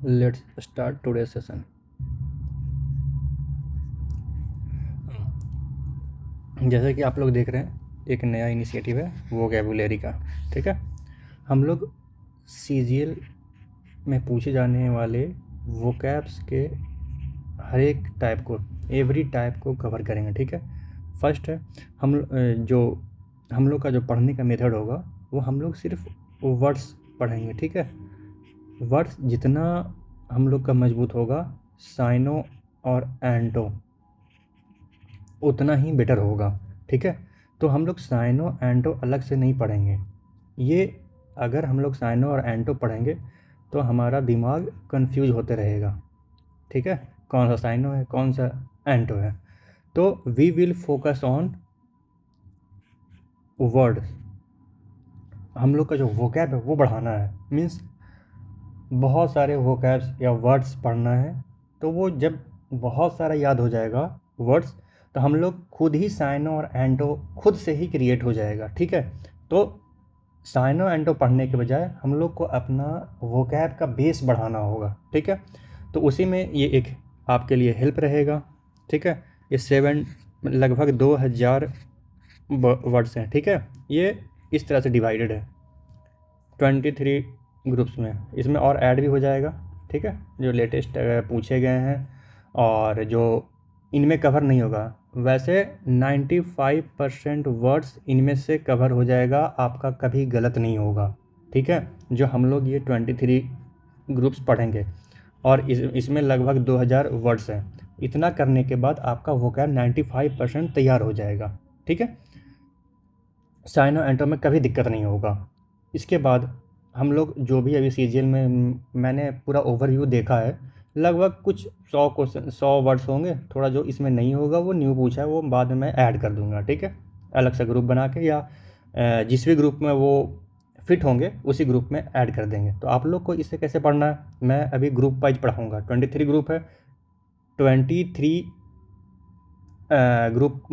Let's start today session. जैसे कि आप लोग देख रहे हैं, एक नया इनिशिएटिव है वोकैबुलरी का। ठीक है, हम लोग सीजीएल में पूछे जाने वाले वोकैब्स के हर एक टाइप को, एवरी टाइप को कवर करेंगे। ठीक है, फर्स्ट है हम लोग का जो पढ़ने का मेथड होगा वो हम लोग सिर्फ वर्ड्स पढ़ेंगे। ठीक है, वर्ड्स जितना हम लोग का मजबूत होगा, साइनो और एंटो उतना ही बेटर होगा। ठीक है, तो हम लोग साइनो एंटो अलग से नहीं पढ़ेंगे। ये अगर हम लोग साइनो और एंटो पढ़ेंगे तो हमारा दिमाग कंफ्यूज होते रहेगा। ठीक है, कौन सा साइनो है कौन सा एंटो है। तो we will focus on word. हम लोग का जो वोकैब है वो बढ़ाना है, मीन्स बहुत सारे वोकैब्स या वर्ड्स पढ़ना है। तो वो जब बहुत सारा याद हो जाएगा वर्ड्स, तो हम लोग खुद ही साइनो और एंटो खुद से ही क्रिएट हो जाएगा। ठीक है, तो साइनो एंटो पढ़ने के बजाय हम लोग को अपना वोकैब का बेस बढ़ाना होगा। ठीक है, तो उसी में ये एक आपके लिए हेल्प रहेगा। ठीक है, ये लगभग 2000 वर्ड्स हैं। ठीक है, ये इस तरह से डिवाइडेड है 23 ग्रुप्स में। इसमें और ऐड भी हो जाएगा। ठीक है, जो लेटेस्ट पूछे गए हैं और जो इनमें कवर नहीं होगा। वैसे 95% वर्ड्स इनमें से कवर हो जाएगा, आपका कभी गलत नहीं होगा। ठीक है, जो हम लोग ये 23 ग्रुप्स पढ़ेंगे और इसमें लगभग 2000 वर्ड्स हैं। इतना करने के बाद आपका वोकैब 95% तैयार हो जाएगा। ठीक है, साइनो एंटो में कभी दिक्कत नहीं होगा। इसके बाद हम लोग जो भी अभी सीजीएल में मैंने पूरा ओवरव्यू देखा है, लगभग कुछ 100 क्वेश्चन 100 वर्ड्स होंगे। थोड़ा जो इसमें नहीं होगा वो न्यू पूछा है, वो बाद में मैं ऐड कर दूंगा। ठीक है, अलग से ग्रुप बना के या जिस भी ग्रुप में वो फिट होंगे उसी ग्रुप में ऐड कर देंगे। तो आप लोग को इसे कैसे पढ़ना है, मैं अभी ग्रुप वाइज पढ़ाऊँगा। 23 ग्रुप है, 23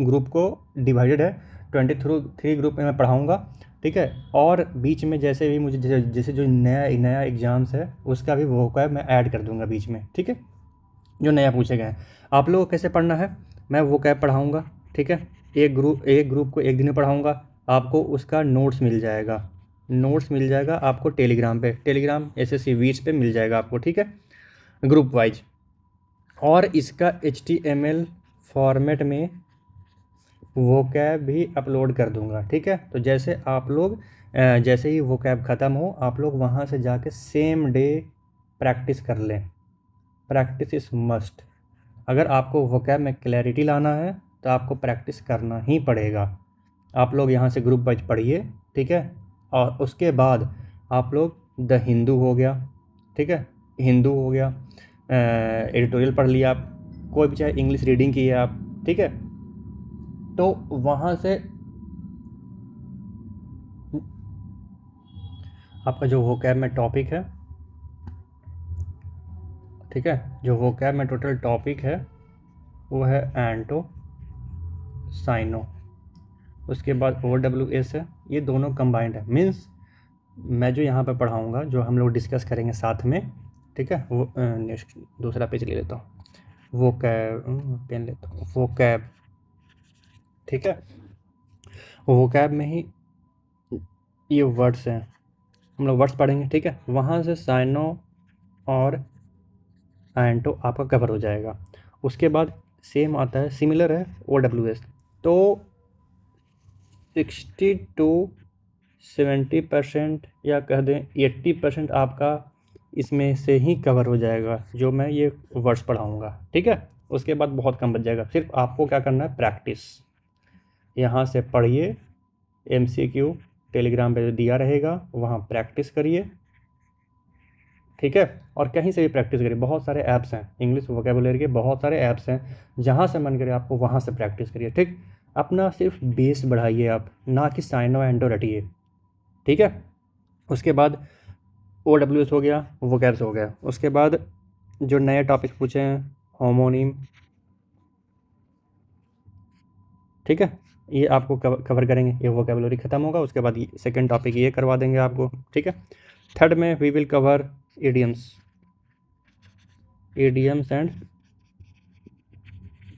ग्रुप को डिवाइडेड है। 23 ग्रुप में मैं पढ़ाऊँगा। ठीक है, और बीच में जैसे भी मुझे जैसे जो नया नया एग्ज़ाम्स है उसका भी वोकैब मैं ऐड कर दूंगा बीच में। ठीक है, जो नया पूछे गए हैं। आप लोगों को कैसे पढ़ना है, मैं वोकैब पढ़ाऊँगा। ठीक है, एक ग्रुप को एक दिन में पढ़ाऊँगा। आपको उसका नोट्स मिल जाएगा आपको टेलीग्राम पे, टेलीग्राम एसएससी वीच पे मिल जाएगा आपको। ठीक है, ग्रुप वाइज। और इसका HTML फॉर्मेट में वोकैब भी अपलोड कर दूंगा। ठीक है, तो जैसे आप लोग जैसे ही वोकैब ख़त्म हो, आप लोग वहाँ से जाके सेम डे प्रैक्टिस कर लें। Practice is must. अगर आपको वोकैब में क्लैरिटी लाना है तो आपको प्रैक्टिस करना ही पड़ेगा। आप लोग यहाँ से ग्रुप वाइज पढ़िए। ठीक है, और उसके बाद आप लोग द हिंदू हो गया। ठीक है, हिंदू हो गया, एडिटोरियल पढ़ लिया आप, कोई भी चाहे इंग्लिश रीडिंग की है आप। ठीक है, तो वहाँ से आपका जो वोकैब में टॉपिक है, ठीक है, जो वोकैब में टोटल टॉपिक है वो है एंटो साइनो। उसके बाद OWS है, ये दोनों कंबाइंड है। मीन्स मैं जो यहाँ पे पढ़ाऊँगा, जो हम लोग डिस्कस करेंगे साथ में। ठीक है, वो नेक्स्ट दूसरा पेज ले लेता हूँ, वोकैब पेन लेता हूँ, वोकैब। ठीक है, वोकैब में ही ये वर्ड्स हैं, हम लोग वर्ड्स पढ़ेंगे। ठीक है, वहाँ से साइनो और एंटो आपका कवर हो जाएगा। उसके बाद सेम आता है, सिमिलर है OWS। तो 60 to 70% या कह दें 80% आपका इसमें से ही कवर हो जाएगा, जो मैं ये वर्ड्स पढ़ाऊँगा। ठीक है, उसके बाद बहुत कम बच जाएगा। सिर्फ आपको क्या करना है, प्रैक्टिस। यहाँ से पढ़िए, MCQ टेलीग्राम पे दिया रहेगा, वहाँ प्रैक्टिस करिए। ठीक है, और कहीं से भी प्रैक्टिस करिए। बहुत सारे ऐप्स हैं, इंग्लिश वोकैबुलरी के बहुत सारे ऐप्स हैं, जहाँ से मन करे आपको वहाँ से प्रैक्टिस करिए। ठीक, अपना सिर्फ बेस बढ़ाइए आप, ना कि साइनो एंटो रटिए। ठीक है, उसके बाद OWS हो गया, वोकैब्स हो गया। उसके बाद जो नए टॉपिक पूछे हैं, होमोनिम। ठीक है, ये आपको कवर करेंगे। ये वोकैबुलरी ख़त्म होगा, उसके बाद सेकंड टॉपिक ये करवा देंगे आपको। ठीक है, थर्ड में we will cover idioms. Idioms and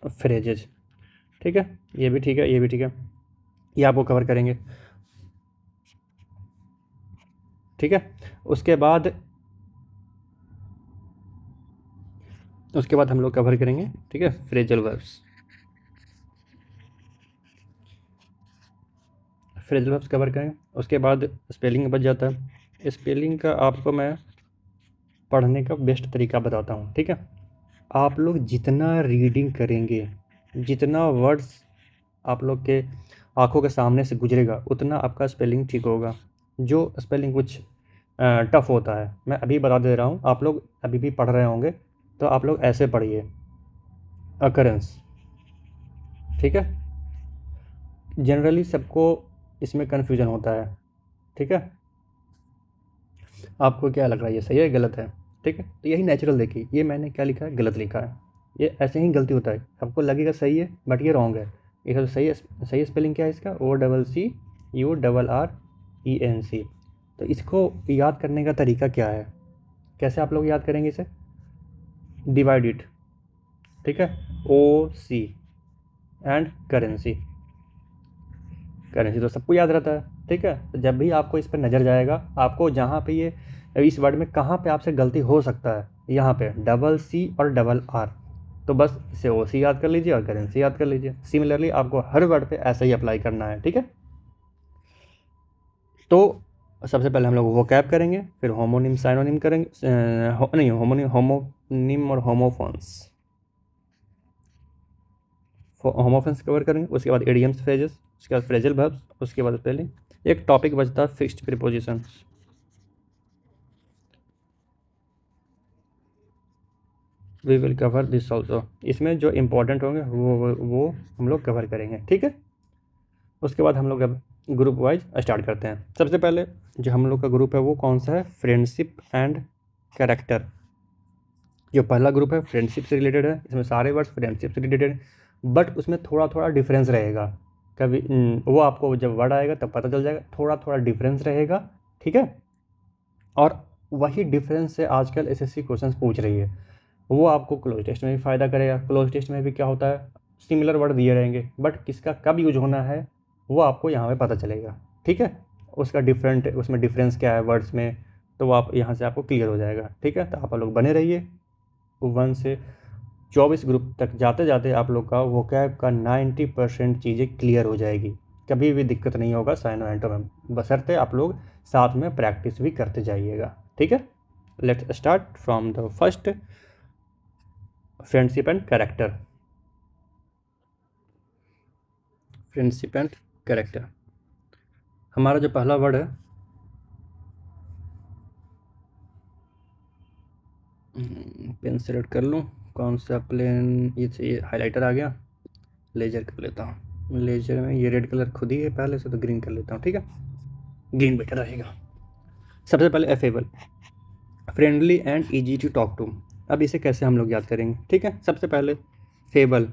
phrases. ठीक है, ये भी ठीक है, ये भी ठीक है, ये आपको कवर करेंगे। ठीक है, उसके बाद हम लोग कवर करेंगे, ठीक है, phrasal verbs. Phrasal verbs cover करें, उसके बाद स्पेलिंग बच जाता है। स्पेलिंग का आपको मैं पढ़ने का बेस्ट तरीका बताता हूँ। ठीक है, आप लोग जितना रीडिंग करेंगे, जितना वर्ड्स आप लोग के आंखों के सामने से गुजरेगा, उतना आपका स्पेलिंग ठीक होगा। जो स्पेलिंग कुछ टफ होता है, मैं अभी बता दे रहा हूँ, आप लोग अभी भी पढ़ रहे होंगे तो आप लोग ऐसे पढ़िए, अकरेंस। ठीक है, जनरली सबको इसमें कन्फ्यूजन होता है। ठीक है, आपको क्या लग रहा है, ये सही है गलत है? ठीक है, तो यही नेचुरल देखिए, ये मैंने क्या लिखा है, गलत लिखा है। ये ऐसे ही गलती होता है, आपको लगेगा सही है बट ये रॉन्ग है। ये तो सही है, सही स्पेलिंग क्या है इसका, OCCURRENC। तो इसको याद करने का तरीका क्या है, कैसे आप लोग याद करेंगे इसे? Divide it. ठीक है, OC एंड करेंसी। करेंसी तो सबको याद रहता है। ठीक है, तो जब भी आपको इस पर नज़र जाएगा, आपको जहाँ पे ये इस वर्ड में कहाँ पे आपसे गलती हो सकता है, यहाँ पे CC और RR, तो बस इसे OC याद कर लीजिए और करेंसी याद कर लीजिए। सिमिलरली आपको हर वर्ड पे ऐसा ही अप्लाई करना है। ठीक है, तो सबसे पहले हम लोग वोकैब करेंगे, फिर होमोनिम साइनोनिम करेंगे, नहीं होमोनिम और होमोफोन्स, होमोफोन्स कवर करेंगे। उसके बाद इडियम्स, फ्रेजेस, उसके बाद फ्रेजल वर्ब्स, उसके बाद स्पेलिंग। एक टॉपिक बचता है fixed prepositions. We will cover this also. इसमें जो इम्पोर्टेंट होंगे वो हम लोग कवर करेंगे। ठीक है, उसके बाद हम लोग अब ग्रुप वाइज स्टार्ट करते हैं। सबसे पहले जो हम लोग का ग्रुप है वो कौन सा है, फ्रेंडशिप एंड कैरेक्टर। जो पहला ग्रुप है फ्रेंडशिप से रिलेटेड है, इसमें सारे वर्ड्स फ्रेंडशिप से रिलेटेड, बट उसमें थोड़ा थोड़ा डिफरेंस रहेगा। कभी वो आपको जब वर्ड आएगा तब पता चल जाएगा, थोड़ा थोड़ा डिफरेंस रहेगा। ठीक है, और वही डिफरेंस से आजकल SSC क्वेश्चंस पूछ रही है, वो आपको क्लोज टेस्ट में भी फ़ायदा करेगा। क्लोज टेस्ट में भी क्या होता है, सिमिलर वर्ड दिए रहेंगे बट किसका कब यूज होना है वो आपको यहाँ पे पता चलेगा। ठीक है, उसका डिफरेंट, उसमें डिफरेंस क्या है वर्ड्स में, तो वो आप यहाँ से आपको क्लियर हो जाएगा। ठीक है, तो आप लोग बने रहिए। 1 से 24 ग्रुप तक जाते जाते आप लोग का वोकैब का 90% चीज़ें क्लियर हो जाएगी। कभी भी दिक्कत नहीं होगा साइनो एंटो में, बशर्ते आप लोग साथ में प्रैक्टिस भी करते जाइएगा। ठीक है, let's start from the first, friendship and character. Friendship and character, हमारा जो पहला वर्ड है, पेन सेलेक्ट कर लूँ, कौन सा प्लेन, ये हाइलाइटर आ गया, लेजर कर लेता हूँ। लेजर में ये रेड कलर खुद ही है पहले से, तो ग्रीन कर लेता हूँ। ठीक है, ग्रीन बेटर रहेगा। सबसे पहले affable, friendly and easy to talk to. अब इसे कैसे हम लोग याद करेंगे? ठीक है, सबसे पहले फेबल,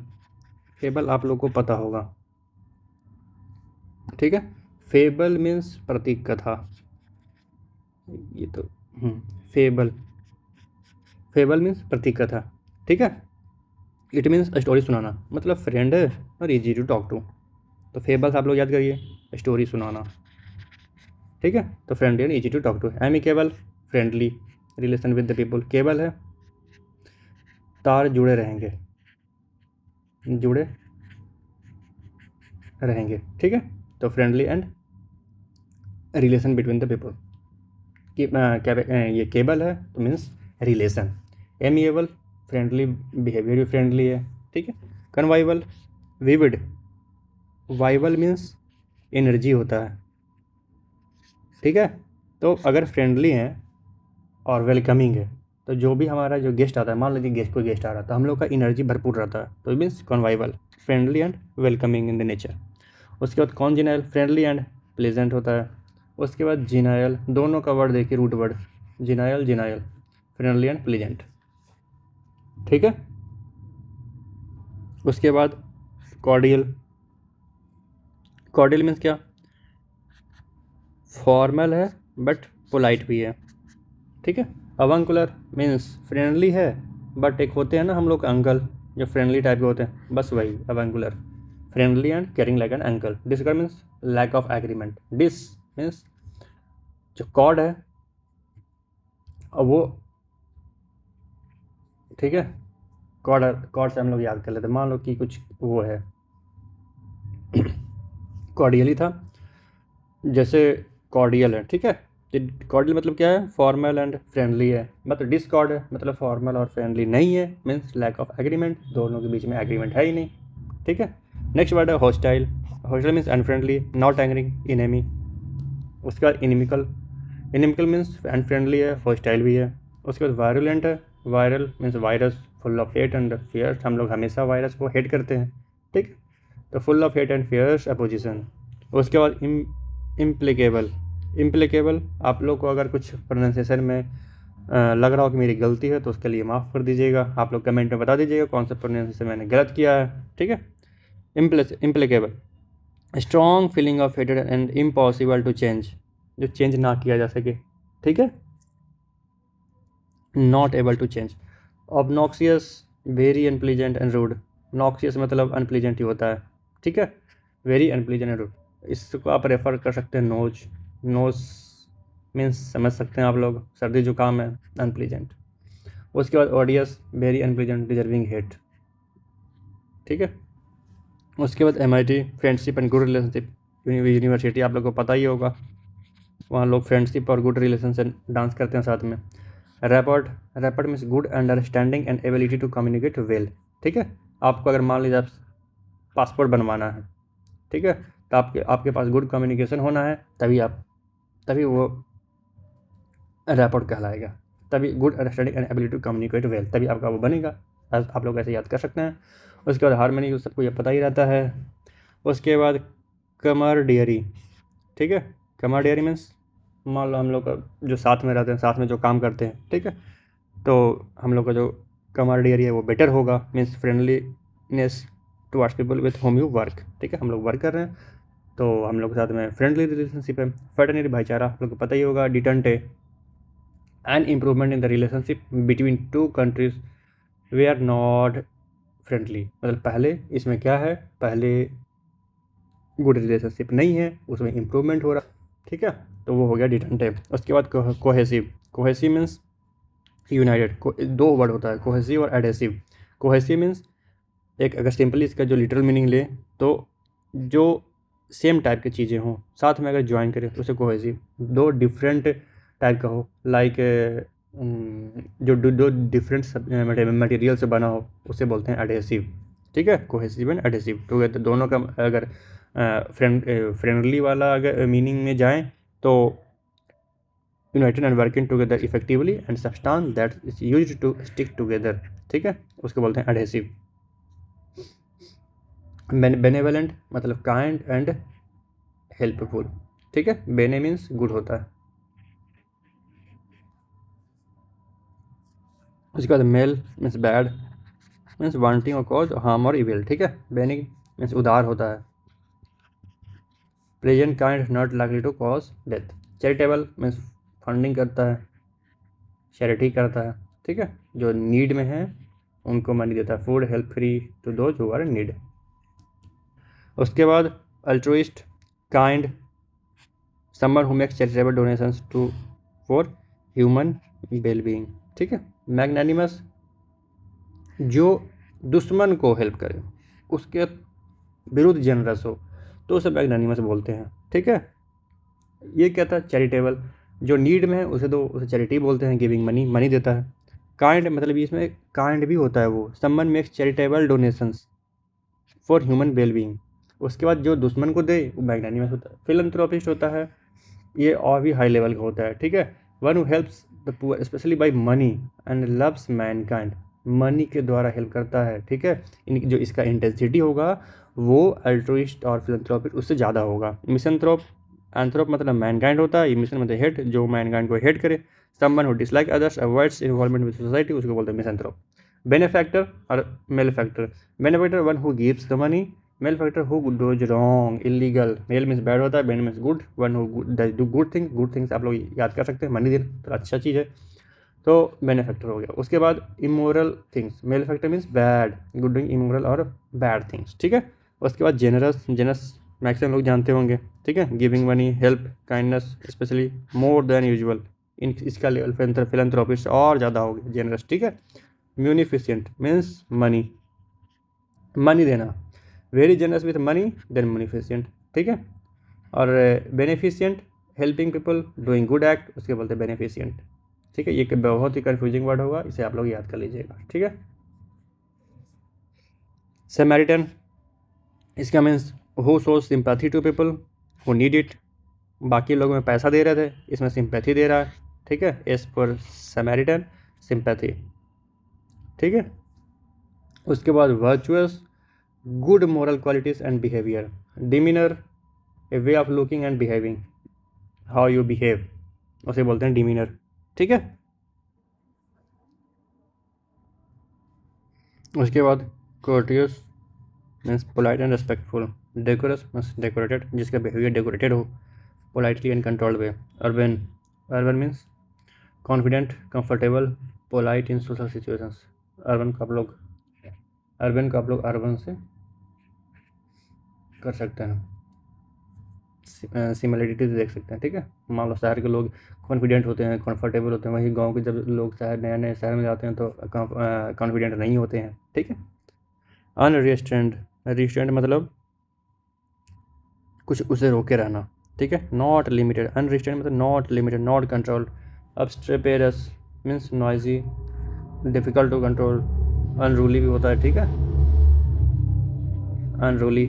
फेबल आप लोग को पता होगा। ठीक है, फेबल मीन्स प्रतीक कथा, ये तो फेबल, फेबल मीन्स प्रतीक कथा। ठीक है, इट मीन्स स्टोरी सुनाना, मतलब फ्रेंड है और इजी टू टॉक टू, तो फेबल्स आप लोग याद करिए, स्टोरी सुनाना। ठीक है, तो friendly and easy to talk to. Amicable, friendly, relation with the people. Cable है तार जुड़े रहेंगे, जुड़े रहेंगे। ठीक है, तो friendly and relation between the people. ये केबल है तो means relation. Amiable, friendly, behaviour भी फ्रेंडली है। ठीक है, कन्वाइबल, विविड, वाइबल मीन्स एनर्जी होता है। ठीक है, तो अगर फ्रेंडली हैं और वेलकमिंग है, तो जो भी हमारा जो गेस्ट आता है, मान लीजिए कोई गेस्ट आ रहा है, तो हम लोग का एनर्जी भरपूर रहता है, तो means convivial, friendly and welcoming in the nature. उसके बाद कॉन्जिनाइल, फ्रेंडली एंड प्लेजेंट होता है। उसके बाद जिनायल, दोनों का वर्ड देखिए, root word, genial genial, friendly and pleasant. ठीक है, उसके बाद कॉर्डियल, कॉर्डियल मीन्स क्या, फॉर्मल है बट पोलाइट भी है। ठीक है, अवंकुलर मीन्स फ्रेंडली है बट एक होते हैं ना हम लोग अंकल जो फ्रेंडली टाइप के होते हैं, बस वही अब avuncular, friendly and caring like an uncle. Discord means lack of agreement. Dis means जो कॉर्ड है और वो, ठीक है, कॉर्ड, कॉर्ड से हम लोग याद कर लेते हैं। मान लो कि कुछ वो है कॉर्डियल ही था, जैसे कॉर्डियल है, ठीक है। कॉर्डियल मतलब क्या है, फॉर्मल एंड फ्रेंडली है। मतलब डिसकॉर्ड है मतलब फॉर्मल और फ्रेंडली नहीं है, मीन्स लैक ऑफ एग्रीमेंट, दोनों के बीच में एग्रीमेंट है ही नहीं, ठीक है। नेक्स्ट वर्ड है hostile. Hostile means unfriendly, not angering, enemy. उसके बाद इनिमिकल। इनिमिकल मीन्स अनफ्रेंडली है, हॉस्टाइल भी है। उसके बाद वायरुलेंट है। Viral means virus, full of hate and fierce, हम लोग हमेशा वायरस को हेट करते हैं, ठीक। तो full of hate and fierce opposition. उसके बाद इम्प्लिकेबल। इम्प्लिकेबल, आप लोग को अगर कुछ प्रोनाउंसिएशन में लग रहा हो कि मेरी गलती है तो उसके लिए माफ़ कर दीजिएगा, आप लोग कमेंट में बता दीजिएगा कौन सा प्रोनाउंसिएशन मैंने गलत किया है, ठीक है। Implacable, strong feeling of hated and impossible to change, जो चेंज ना किया जा सके, ठीक है। Not able to change. Obnoxious, very unpleasant and rude. Noxious मतलब अनप्लीजेंट ही होता है, ठीक है। वेरी अनप्लीजेंट एंड रूड, इसको आप रेफर कर सकते हैं नोज। नोज मीन्स समझ सकते हैं आप लोग, सर्दी जुकाम है, अनप्लीजेंट। उसके बाद ऑडियस, वेरी अनप्लीजेंट, डिजर्विंग हेट, ठीक है। उसके बाद MIT, friendship and good relationship. University आप लोग को पता ही होगा, वहाँ लोग फ्रेंडशिप और गुड रिलेशन से डांस करते हैं साथ में। Rapport, rapport means good understanding and ability to communicate well, ठीक है। आपको अगर मान लीजिए आप पासपोर्ट बनवाना है, ठीक है, तो आपके आपके पास गुड कम्युनिकेशन होना है, तभी वो रैपर्ट कहलाएगा। तभी good understanding and ability to communicate well, तभी आपका वो बनेगा। आप लोग ऐसे याद कर सकते हैं। उसके बाद हारमोनी, सबको ये पता ही रहता है। उसके बाद कमर्डियरी, ठीक है। कमर्डियरी मीन्स मान लो हम लोग का जो साथ में रहते हैं, साथ में जो काम करते हैं, ठीक है, तो हम लोग का जो कमर्डियरी है वो बेटर होगा, means friendliness towards people with home you work, ठीक है। हम लोग वर्क कर रहे हैं तो हम लोग के साथ में फ्रेंडली रिलेशनशिप है। फ्रेटर्निटी, भाईचारा, आप लोग को पता ही होगा। Detente, an improvement in the relationship between two countries वे आर नॉट फ्रेंडली, मतलब पहले इसमें क्या है, पहले गुड रिलेशनशिप नहीं है, उसमें इम्प्रूवमेंट हो रहा, ठीक है, तो वो हो गया डिटेंटे। उसके बाद कोहेसिव। Cohesive means United. दो वर्ड होता है, कोहेसिव और एडेसिव। कोहेसिव मीन्स एक, अगर सिंपली इसका जो लिटरल मीनिंग ले तो जो सेम टाइप की चीज़ें हों साथ में अगर ज्वाइन करें तो उसे कोहेसिव। दो डिफरेंट टाइप का हो, लाइक जो दो डिफरेंट मटेरियल से बना हो उसे बोलते हैं एडेसिव, ठीक है। कोहेसिव एंड एडेसिव टुगेदर, दोनों का अगर फ्रेंडली वाला अगर मीनिंग में जाएं तो united and working together effectively and substance that is used to stick together, ठीक है, उसको बोलते हैं एडेसिव। बेनेवलेंट मतलब काइंड एंड हेल्पफुल, ठीक है। बेने मीन्स गुड होता है। उसके बाद mal means bad, means wanting और कॉज हार्म और इविल, ठीक है। बेनिग मीन्स उदार होता है। Pleasant, kind, not likely to cause death. Charitable means funding करता है, चैरिटी करता है, ठीक है, जो नीड में है उनको मनी देता है। Food, help free to those who are in need. उसके बाद altruist, kind, someone who makes charitable donations to for human wellbeing, ठीक है। मैग्नानिमस, जो दुश्मन को हेल्प करे, उसके विरुद्ध जनरस हो तो उसे मैग्नानिमस बोलते हैं, ठीक है। ये क्या था, चैरिटेबल, जो नीड में है उसे तो उसे चैरिटी बोलते हैं, गिविंग मनी, मनी देता है। काइंड मतलब इसमें काइंड भी होता है, वो someone makes charitable donations for human wellbeing. उसके बाद जो दुश्मन को दे वो मैग्नानिमस होता है। फिलंथ्रोपिस्ट होता है, ये और भी हाई लेवल का होता है, ठीक है। One who helps the poor specially by money and loves mankind, money के द्वारा हेल्प करता है, ठीक है। इन जो इसका इंटेंसिटी होगा वो अल्ट्रुइस्ट और फिलंथ्रोपिस्ट उससे ज़्यादा होगा। मिसंथ्रोप, एंथ्रोप मतलब मैनकाइंड होता है, मिशन मतलब हेट, जो मैनकाइंड को हेट करे। Someone who dislike others, avoids involvement with society, उसको बोलते हैं मिसंथ्रोप। बेनेफैक्टर और malefactor. Benefactor one who gives the money, malefactor who does wrong, illegal. Mal means bad होता है, ben means good, one who do good things. Good things आप लोग याद कर सकते हैं, मनी देना तो अच्छा चीज़ है। तो बेनिफैक्टर हो गया। उसके बाद immoral things, malefactor means bad, good doing immoral और बैड थिंग्स, ठीक है। उसके बाद जेनरस, जेनस मैक्सिमम लोग जानते होंगे, ठीक है, giving money, help, kindness, especially more than usual, इन इसका लेवल फिलैंथ्रोपी से और ज़्यादा हो गया जेनरस, ठीक है। म्यूनिफिसेंट मीन्स मनी, मनी देना, very generous with money then munificent, ठीक है। और beneficent, helping people, doing good act, उसके बोलते हैं बेनिफिशिएंट, ठीक है। ये बहुत ही कन्फ्यूजिंग वर्ड होगा, इसे आप लोग याद कर लीजिएगा, ठीक है। समैरिटन, इसका means who shows sympathy to people who need it, बाकी लोगों में पैसा दे रहे थे, इसमें सिंपैथी दे रहा है, ठीक है। एस फॉर समैरिटन, सिंपैथी, ठीक है। उसके बाद virtuous, good moral qualities and behaviour, demeanour, a way of looking and behaving, how you behave, उसे बोलते हैं डिमीनर, ठीक है। उसके बाद courteous means polite and respectful, decorous means decorated, जिसका बिहेवियर डेकोरेटेड हो, politely and controlled way. Urbane, urbane means confident, comfortable, polite in social situations. Urbane को आप लोग अर्बन से कर सकते हैं, सिमिलरिटीज देख सकते हैं, ठीक है। मान लो शहर के लोग कॉन्फिडेंट होते हैं, कंफर्टेबल होते हैं, वहीं गांव के जब लोग शहर नए नए शहर में जाते हैं तो कॉन्फिडेंट नहीं होते हैं, ठीक है। अनरिस्ट्रेंड, रिस्ट्रेंड मतलब कुछ उसे रोके रहना, ठीक है। नॉट लिमिटेड, अनरिस्ट्रेंड मतलब not limited, not control. Obstreperous means noisy, difficult to control, unruly भी होता है, ठीक है, अनरूली।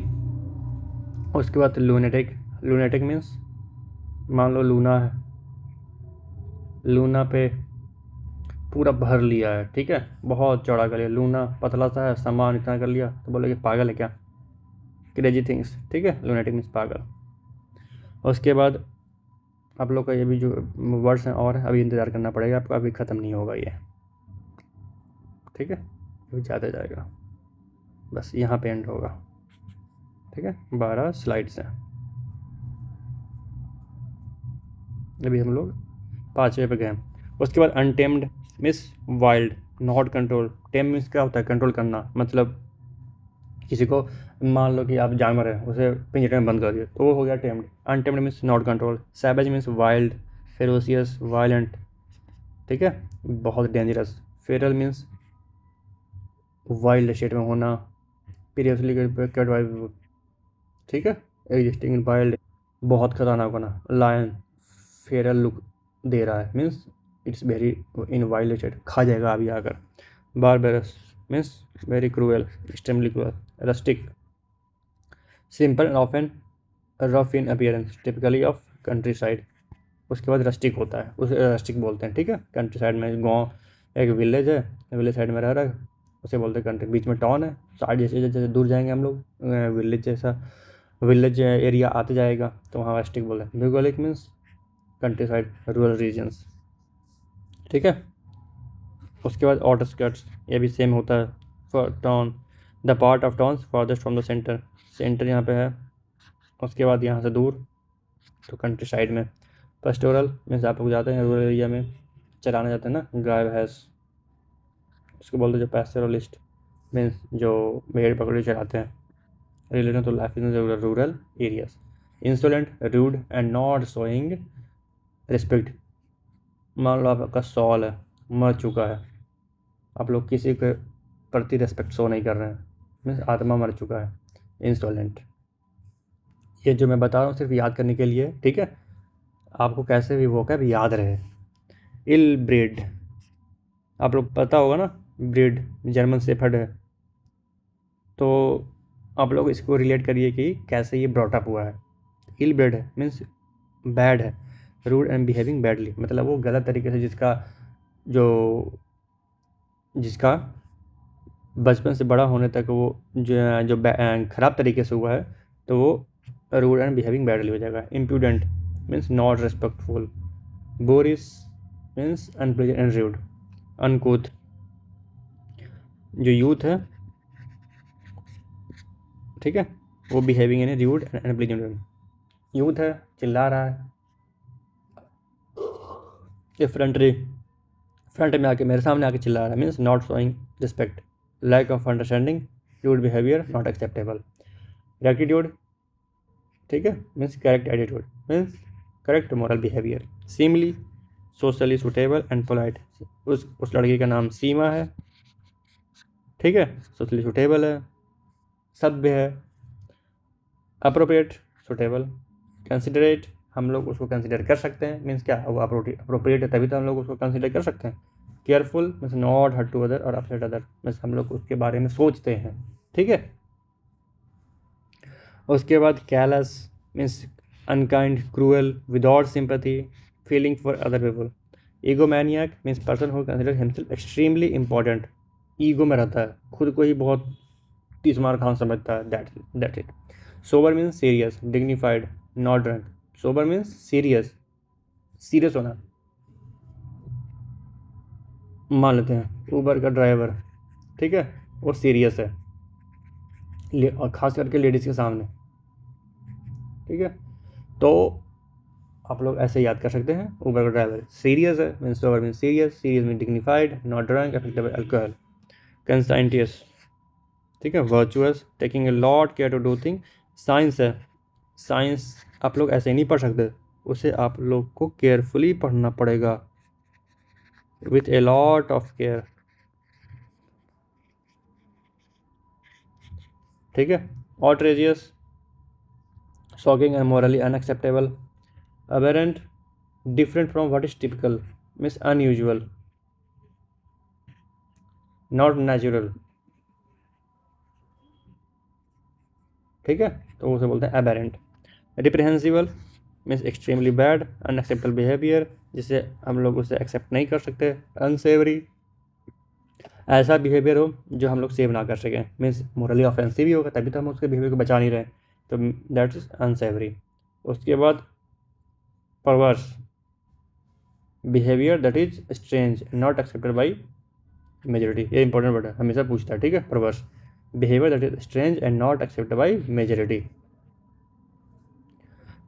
उसके बाद लूनेटिक, लूनेटिक मीन्स मान लो लूना है, लूना पे पूरा भर लिया है, ठीक है, बहुत चौड़ा कर लिया, लूना पतला सा है, सामान इतना कर लिया, तो बोले कि पागल है क्या, क्रेजी थिंग्स, ठीक है, लूनेटिक मीन्स पागल। उसके बाद आप लोग का ये भी जो वर्ड्स हैं और अभी इंतज़ार करना पड़ेगा आपको, अभी ख़त्म नहीं होगा ये, ठीक है, अभी ज़्यादा जाएगा, बस यहाँ पे एंड होगा, ठीक है। 12 स्लाइड्स हैं, अभी हम लोग 5वें पे गए। उसके बाद untamed means wild, not control, time means क्या होता है, कंट्रोल करना, मतलब किसी को मान लो कि आप जानवर है उसे पिंजरे में बंद कर दिए तो वो हो गया tamed. Untamed means not control. Savage means wild, ferocious, violent, ठीक है, बहुत dangerous. Feral means wild state में होना, पीरियसली, ठीक है, एग्जिस्टिंग इन वाइल्ड, बहुत खतरनाक होना। लायन, फेरल लुक दे रहा है, means it's very in wild state, खा जाएगा अभी आकर। Barbarous means very cruel, extremely cruel. Rustic, simple and often rough in appearance, typically of countryside. उसके बाद रस्टिक होता है, उसे रस्टिक बोलते हैं, ठीक है। कंट्री साइड में गांव, एक विलेज है, विलेज साइड में रह रहा है, उसे बोलते हैं कंट्री। बीच में टाउन है, साइड जैसे जैसे दूर जाएंगे हम लोग विलेज जैसा, विलेज एरिया आते जाएगा तो वहाँ रस्टिक बोलते हैं। Bucolic means countryside, rural regions, ठीक है। उसके बाद आउटस्कर्ट्स, ये भी सेम होता है। For town, the part of town farthest from the centre, centre यहाँ पे है, उसके बाद यहाँ से दूर तो कंट्री साइड में। पेस्टोरल मीन्स आप लोग जाते हैं रूरल एरिया में चलाने जाते हैं ना गाय भैंस, उसको बोलते हैं जो पैस्टोरलिस्ट, मीन्स जो भेड़ बकरी चलाते हैं, related to life in rural areas. Insolent, rude and not showing respect, मान लो आपका सॉल है, मर चुका है, आप लोग किसी के प्रति रिस्पेक्ट शो नहीं कर रहे हैं, मीन्स आत्मा मर चुका है, इंसोलेंट। ये जो मैं बता रहा हूँ सिर्फ याद करने के लिए, ठीक है, आपको कैसे भी वो क्या याद रहे। इल ब्रीड, आप लोग पता होगा ना, ब्रीड जर्मन शेफर्ड है, तो आप लोग इसको रिलेट करिए कि कैसे ये ब्रॉटअप हुआ है। इल ब्रीड है मीन्स बैड है, रूड एंड बिहेविंग बैडली, मतलब वो गलत तरीके से जिसका बचपन से बड़ा होने तक वो जो ख़राब तरीके से हुआ है तो वो रूड एंड बिहेविंग बैडली हो जाएगा। Imprudent means not respectful. Boorish means unpleasant and rude. Uncouth, जो यूथ है, ठीक है, वो बिहेविंग यानी रूड एंड अनप्लेजेंट। यूथ है, चिल्ला रहा है। इफ्रंटरी, फ्रंट में आके मेरे सामने आके चिल्ला रहा है, means not showing respect, lack of understanding, rude behaviour, not acceptable. Rectitude, ठीक है, means correct attitude, means correct moral behaviour. Seemly, socially suitable and polite, उस लड़की का नाम सीमा है, ठीक है, सोशली सुटेबल है, सभ्य है। अप्रोप्रिएट, सुटेबल, कंसिडरेट, हम लोग उसको कंसिडर कर सकते हैं, मीन्स क्या, वो अप्रोप्रिएट है तभी तो हम लोग उसको कंसिडर कर सकते हैं। Careful means not hurt to other और अपसेट अदर, मीन्स हम लोग उसके बारे में सोचते हैं, ठीक है। उसके बाद callous means unkind, cruel, without sympathy, feeling for other people. Egomaniac means person who consider himself extremely important, ego में रहता है, खुद को ही बहुत तीसमार खान समझता है, that it. Sober means serious, dignified, not drunk. Sober means serious, serious होना। मान लेते हैं ऊबर का ड्राइवर, ठीक है, वो सीरियस है, और ख़ास करके लेडीज़ के सामने, ठीक है। तो आप लोग ऐसे याद कर सकते हैं, ऊबर का ड्राइवर सीरियस है, means sober means serious, serious mean dignified, not drunk, affected by alcohol. Conscientious, ठीक है, virtuous, taking a lot care to do thing. Science है, साइंस आप लोग ऐसे नहीं पढ़ सकते, उसे आप लोग को केयरफुली पढ़ना पड़ेगा, with a lot of care, ठीक है। Outrageous, shocking and morally unacceptable. Aberrant, different from what is typical, means unusual, not natural, ठीक है, तो उसे बोलते हैं aberrant. Reprehensible means extremely bad, unacceptable behaviour, जिसे हम लोग उसे एक्सेप्ट नहीं कर सकते। अनसेवरी, ऐसा बिहेवियर हो जो हम लोग सेव ना कर सकें, मीन्स मोरली ऑफेंसिव ही होगा तभी तो हम उसके बिहेवियर को बचा नहीं रहे, तो दैट इज अनसेवरी। उसके बाद परवर्स, behaviour that is strange, not accepted by majority, ये इंपॉर्टेंट वर्ड है, हमेशा पूछता है, ठीक है। परवर्स, behaviour that is strange and not accepted by majority.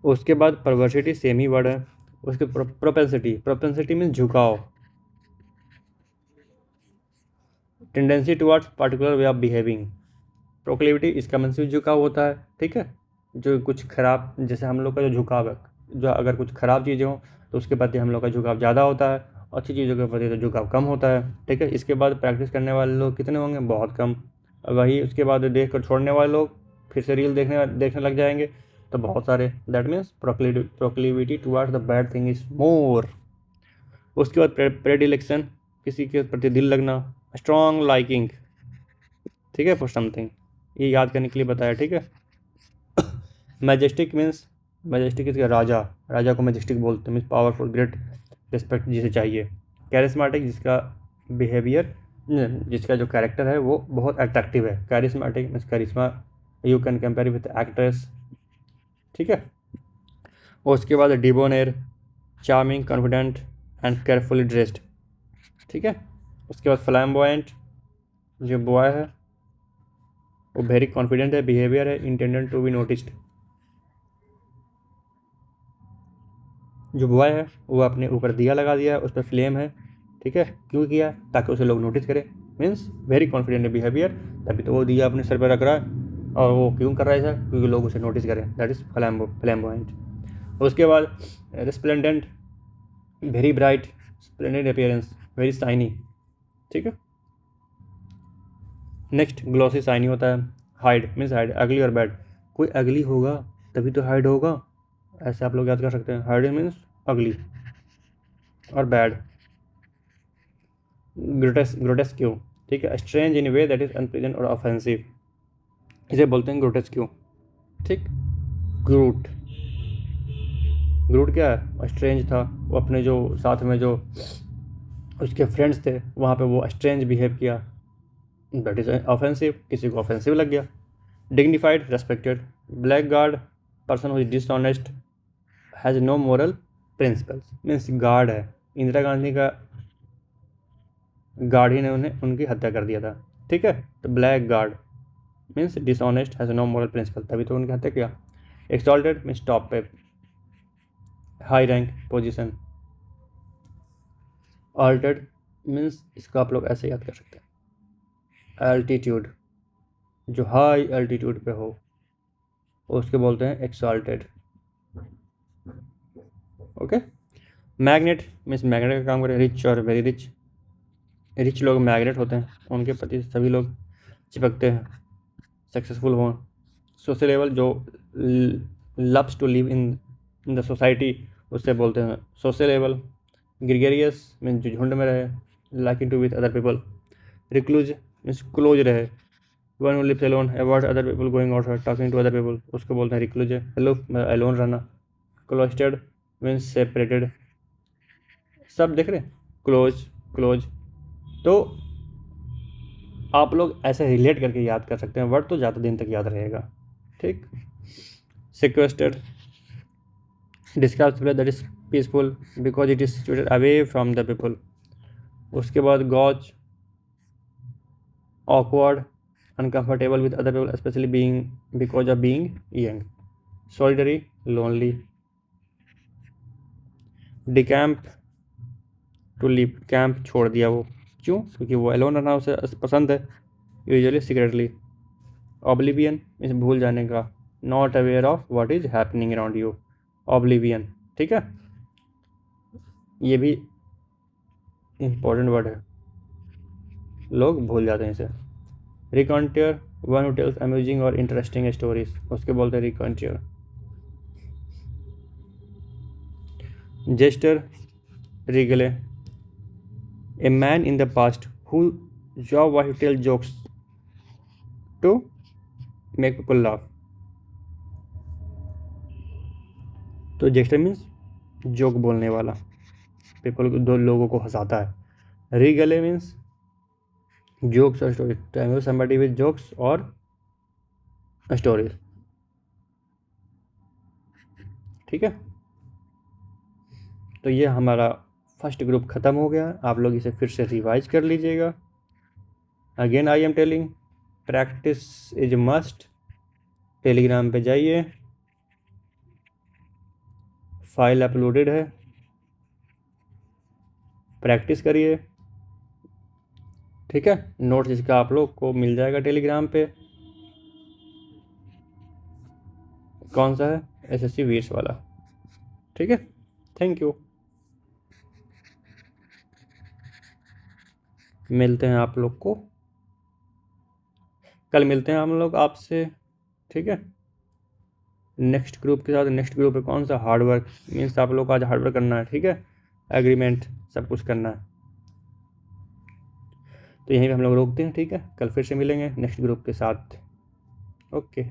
उसके बाद परवर्सिटी सेम ही वर्ड है। उसके प्रोपेंसिटी, प्रोपेंसिटी मीन्स झुकाव, tendency towards particular way of behaving. Proclivity, इसका मीन्स भी झुकाव होता है, ठीक है, जो कुछ खराब, जैसे हम लोग का जो झुकाव है, जो अगर कुछ खराब चीज़ें हों तो उसके प्रति हम लोग का झुकाव ज़्यादा होता है, अच्छी चीज़ों के प्रति तो झुकाव कम होता है, ठीक है। इसके बाद प्रैक्टिस करने वाले लोग कितने होंगे, बहुत कम। वही उसके बाद देख कर छोड़ने वाले लोग फिर से रील देखने लग जाएंगे, तो बहुत सारे। That means proclivity towards the bad thing is more. उसके बाद प्रेडिलेक्शन, किसी के प्रति दिल लगना, स्ट्रॉन्ग लाइकिंग, ठीक है, फॉर समथिंग, ये याद करने के लिए बताया, ठीक है। मैजेस्टिक मीन्स, मैजेस्टिक इसका राजा, राजा को मैजेस्टिक बोलते हैं, मीन्स पावरफुल, ग्रेट, रिस्पेक्ट जिसे चाहिए। कैरिस्माटिक, जिसका बिहेवियर, जिसका जो कैरेक्टर है वो बहुत अट्रैक्टिव है। कैरिस्माटिक मीन्स करिश्मा, you can compare with actress, ठीक है। और उसके बाद debonair, charming, confident and carefully dressed, ठीक है। उसके बाद फ्लैम्बॉयंट, जो बॉय है वो वेरी कॉन्फिडेंट है, बिहेवियर है इंटेंडेड टू बी नोटिस्ड। जो बॉय है वो अपने ऊपर दिया लगा दिया है, उस पर फ्लेम है, ठीक है, क्यों किया, ताकि उसे लोग नोटिस करें, मीन्स वेरी कॉन्फिडेंट बिहेवियर, तभी तो वो दिया अपने सर पर रख रहा है, और वो क्यों कर रहा है ऐसा, क्योंकि लोग उसे नोटिस करें, दैट इज़ फ्लैम्बॉयंट। उसके बाद resplendent, very bright, splendid appearance, very shiny, ठीक है। नेक्स्ट ग्लॉसी शाइनी होता है। हाइड मीन्स हाइड, अगली और बैड, कोई अगली होगा तभी तो हाइड होगा, ऐसे आप लोग याद कर सकते हैं। हाइड मीन्स अगली, और बैड ग्रोटेस्क्यू, ठीक है, strange in way that is unpleasant और ऑफेंसिव, इसे बोलते हैं ग्रोटेस्क्यू, ठीक। ग्रूट, ग्रूट क्या है, स्ट्रेंज था, वो अपने जो साथ में जो उसके फ्रेंड्स थे वहाँ पे वो स्ट्रेंज बिहेव किया, दैट इज ऑफेंसिव, किसी को ऑफेंसिव लग गया। Dignified, respected. Blackguard, person who is dishonest, has no moral principles, means guard है, इंदिरा गांधी का गार्ड ही ने उन्हें उनकी हत्या कर दिया था, ठीक है। तो blackguard means dishonest, has no moral principle, तभी तो उनकी हत्या किया। एक्सॉल्टेड मीन्स टॉप पे, हाई रैंक पोजीशन। ऑल्टेड मीन्स इसको आप लोग ऐसे याद कर सकते हैं, एल्टीट्यूड, जो हाई एल्टीट्यूड पे हो उसके बोलते हैं exalted. Okay. Magnet means magnet का काम करें, रिच और वेरी रिच। रिच लोग मैग्नेट होते हैं, उनके प्रति सभी लोग चिपकते हैं, सक्सेसफुल हों। सोशलेबल, जो loves to live in the society, उससे बोलते हैं सोशलेबल। ग्रिगेरियस मीन्स जो झुंड में रहे, liking to with other people. Recluse means close रहे, one who lives alone, avoid other people, going outside, talking to other people, उसको बोलते हैं रिक्लूज। हेलो, अलोन रहना। Cloistered means separated. सब देख रहे हैं, क्लोज क्लोज। तो आप लोग ऐसे रिलेट करके याद कर सकते हैं, वर्ड तो ज़्यादा दिन तक याद रहेगा। ठीक। Sequestered describes place that is peaceful because it is situated away from the people. उसके बाद gauche, awkward, uncomfortable with other people, especially because of being young. Solitary, lonely. Decamp, to leave, camp छोड़ दिया वो, क्यों? क्योंकि वो alone रहना उसे पसंद है, यूजुअली सीक्रेटली। ऑब्लिवियन इस भूल जाने का, not aware of what is happening around you, oblivion. ठीक है, ये भी इंपॉर्टेंट वर्ड है, लोग भूल जाते हैं इसे। Raconteur, one who tells amusing और इंटरेस्टिंग स्टोरीज, उसके बोलते हैं रिकॉन्टियर। जेस्टर, रिगले, a man in the past whose job was to tell jokes to make people laugh. तो जेस्टर मीन्स जोक बोलने वाला, पीपल को, दो लोगों को हंसाता है। रिगले मीन्स जोक्स और stories, to amuse somebody with jokes और स्टोरीज। ठीक है, तो ये हमारा फर्स्ट ग्रुप ख़त्म हो गया। आप लोग इसे फिर से रिवाइज कर लीजिएगा। Again I am telling, practice is must. Telegram पे जाइए, फाइल अपलोडेड है, प्रैक्टिस करिए। ठीक है, नोट्स इसका आप लोग को मिल जाएगा टेलीग्राम पे। कौन सा है? एसएससी वीर्स वाला। ठीक है, थैंक यू। मिलते हैं आप लोग को कल, मिलते हैं हम लोग आपसे। ठीक है, नेक्स्ट ग्रुप के साथ। नेक्स्ट ग्रुप है कौन सा? हार्डवर्क मीन्स आप लोग को आज हार्डवर्क करना है। ठीक है, एग्रीमेंट सब कुछ करना है। तो यहीं पे हम लोग रोकते हैं। ठीक है, कल फिर से मिलेंगे नेक्स्ट ग्रुप के साथ। ओके।